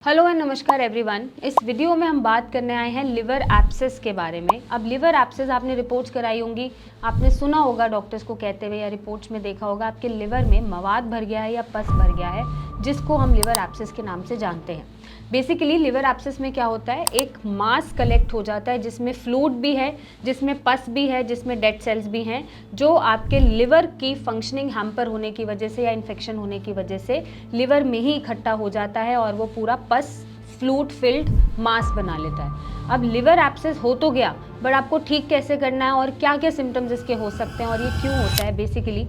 Hello and नमस्कार everyone. इस video में हम बात करने आए हैं लिवर एब्सेस के बारे में। अब लिवर एब्सेस आपने रिपोर्ट्स कराई होंगी, आपने सुना होगा डॉक्टर्स को कहते हुए या रिपोर्ट्स में देखा होगा आपके लिवर में मवाद भर गया है या पस भर गया है, जिसको हम लिवर एब्सेस के नाम से जानते हैं। बेसिकली लिवर एब्सेस में क्या होता है, एक मास कलेक्ट हो जाता है जिसमें फ्लूइड भी है, जिसमें पस भी है, जिसमें डेड सेल्स भी हैं, जो आपके लिवर की फंक्शनिंग हैम्पर होने की वजह से या इन्फेक्शन होने की वजह से लिवर में ही इकट्ठा हो जाता है और वो पूरा पस फ्लूइड फिल्ड मास बना लेता है। अब लिवर एब्सेस हो तो गया, बट आपको ठीक कैसे करना है और क्या क्या सिम्टम्स इसके हो सकते हैं और ये क्यों होता है। बेसिकली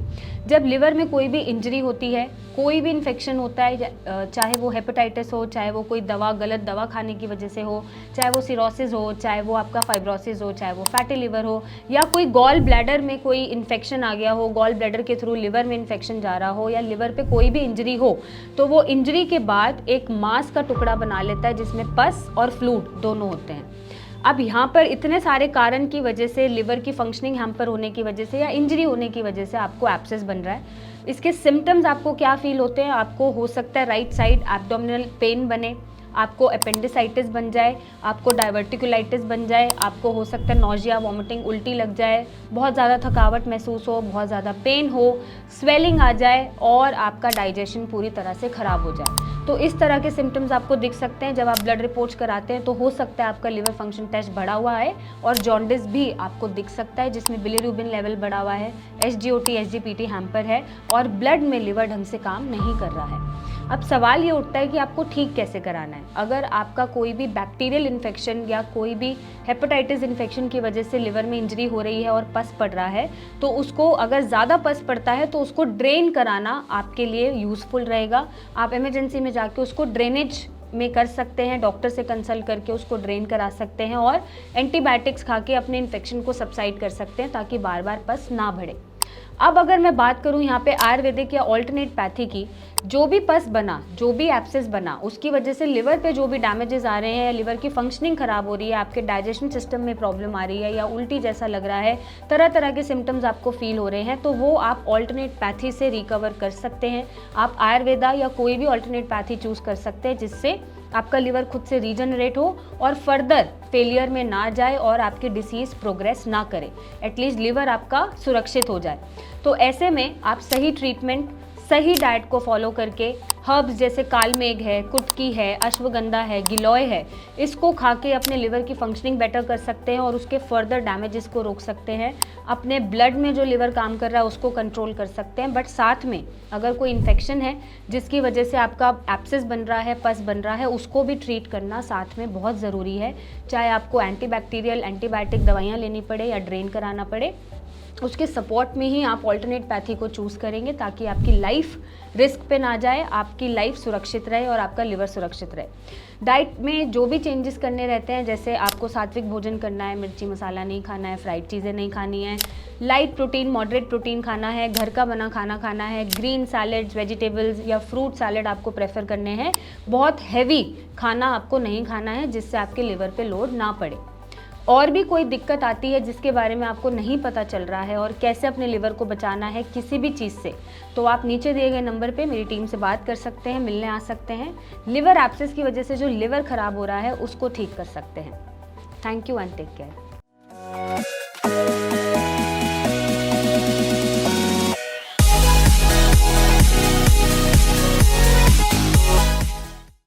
जब लिवर में कोई भी इंजरी होती है, कोई भी इन्फेक्शन होता है, चाहे वो हेपेटाइटिस हो, चाहे वो कोई दवा गलत दवा खाने की वजह से हो, चाहे वो सिरोसिस हो, चाहे वो आपका फाइब्रोसिस हो, चाहे वो फैटी लिवर हो, या कोई गॉल ब्लैडर में कोई इन्फेक्शन आ गया हो, गॉल ब्लैडर के थ्रू लिवर में इन्फेक्शन जा रहा हो, या लिवर पे कोई भी इंजरी हो, तो वो इंजरी के बाद एक मांस का टुकड़ा बना लेता है जिसमें पस और फ्लूइड दोनों होते हैं। अब यहाँ पर इतने सारे कारण की वजह से, लिवर की फंक्शनिंग हैम्पर होने की वजह से या इंजरी होने की वजह से आपको एब्सेस बन रहा है। इसके सिम्टम्स आपको क्या फील होते हैं, आपको हो सकता है राइट साइड एब्डोमिनल पेन बने, आपको अपेंडिसाइटिस बन जाए, आपको डाइवर्टिकुलाइटिस बन जाए, आपको हो सकता है नोजिया, वॉमिटिंग, उल्टी लग जाए, बहुत ज़्यादा थकावट महसूस हो, बहुत ज़्यादा पेन हो, स्वेलिंग आ जाए और आपका डाइजेशन पूरी तरह से ख़राब हो जाए। तो इस तरह के सिम्टम्स आपको दिख सकते हैं। जब आप ब्लड रिपोर्ट्स कराते हैं तो हो सकता है आपका लिवर फंक्शन टेस्ट बढ़ा हुआ है और जॉन्डिस भी आपको दिख सकता है जिसमें बिलिरुबिन लेवल बढ़ा हुआ है, SGOT, SGPT हैम्पर है और ब्लड में लिवर ढंग से काम नहीं कर रहा है। अब सवाल ये उठता है कि आपको ठीक कैसे कराना है। अगर आपका कोई भी बैक्टीरियल इन्फेक्शन या कोई भी हेपेटाइटिस इन्फेक्शन की वजह से लिवर में इंजरी हो रही है और पस पड़ रहा है, तो उसको अगर ज़्यादा पस पड़ता है तो उसको ड्रेन कराना आपके लिए यूज़फुल रहेगा। आप इमरजेंसी में जाके उसको ड्रेनेज में कर सकते हैं, डॉक्टर से कंसल्ट करके उसको ड्रेन करा सकते हैं और एंटीबायोटिक्स खा के अपने इन्फेक्शन को सबसाइड कर सकते हैं ताकि बार बार पस ना बढ़े। अब अगर मैं बात करूं यहाँ पे आयुर्वेदिक या ऑल्टरनेट पैथी की, जो भी पस बना, जो भी एब्सेस बना, उसकी वजह से लिवर पे जो भी डैमेजेस आ रहे हैं या लिवर की फंक्शनिंग खराब हो रही है, आपके डाइजेशन सिस्टम में प्रॉब्लम आ रही है या उल्टी जैसा लग रहा है, तरह तरह के सिम्टम्स आपको फील हो रहे हैं, तो वो आप ऑल्टरनेट पैथी से रिकवर कर सकते हैं। आप आयुर्वेदा या कोई भी ऑल्टरनेट पैथी चूज़ कर सकते हैं जिससे आपका लिवर खुद से रीजनरेट हो और फर्दर फेलियर में ना जाए और आपकी डिसीज़ प्रोग्रेस ना करे, एटलीस्ट लिवर आपका सुरक्षित हो जाए। तो ऐसे में आप सही ट्रीटमेंट, सही डाइट को फॉलो करके, हर्ब्स जैसे कालमेघ है, कुटकी है, अश्वगंधा है, गिलोय है, इसको खा के अपने लिवर की फंक्शनिंग बेटर कर सकते हैं और उसके फर्दर डैमेजेस को रोक सकते हैं। अपने ब्लड में जो लिवर काम कर रहा है उसको कंट्रोल कर सकते हैं। बट साथ में अगर कोई इन्फेक्शन है जिसकी वजह से आपका एब्सेस बन रहा है, पस बन रहा है, उसको भी ट्रीट करना साथ में बहुत ज़रूरी है। चाहे आपको एंटीबैक्टीरियल, एंटीबायोटिक दवाइयाँ लेनी पड़े या ड्रेन कराना पड़े, उसके सपोर्ट में ही आप ऑल्टरनेट पैथी को चूज़ करेंगे ताकि आपकी लाइफ रिस्क पे ना जाए, आपकी लाइफ सुरक्षित रहे और आपका लिवर सुरक्षित रहे। डाइट में जो भी चेंजेस करने रहते हैं, जैसे आपको सात्विक भोजन करना है, मिर्ची मसाला नहीं खाना है, फ्राइड चीज़ें नहीं खानी है, लाइट प्रोटीन, मॉडरेट प्रोटीन खाना है, घर का बना खाना खाना है, ग्रीन सैलड्स, वेजिटेबल्स या फ्रूट सैलड आपको प्रेफर करने हैं। बहुत हैवी खाना आपको नहीं खाना है जिससे आपके लिवर पे लोड ना पड़े। और भी कोई दिक्कत आती है जिसके बारे में आपको नहीं पता चल रहा है और कैसे अपने लिवर को बचाना है किसी भी चीज़ से, तो आप नीचे दिए गए नंबर पे मेरी टीम से बात कर सकते हैं, मिलने आ सकते हैं। लिवर एब्सेस की वजह से जो लिवर खराब हो रहा है उसको ठीक कर सकते हैं। Thank you and take care.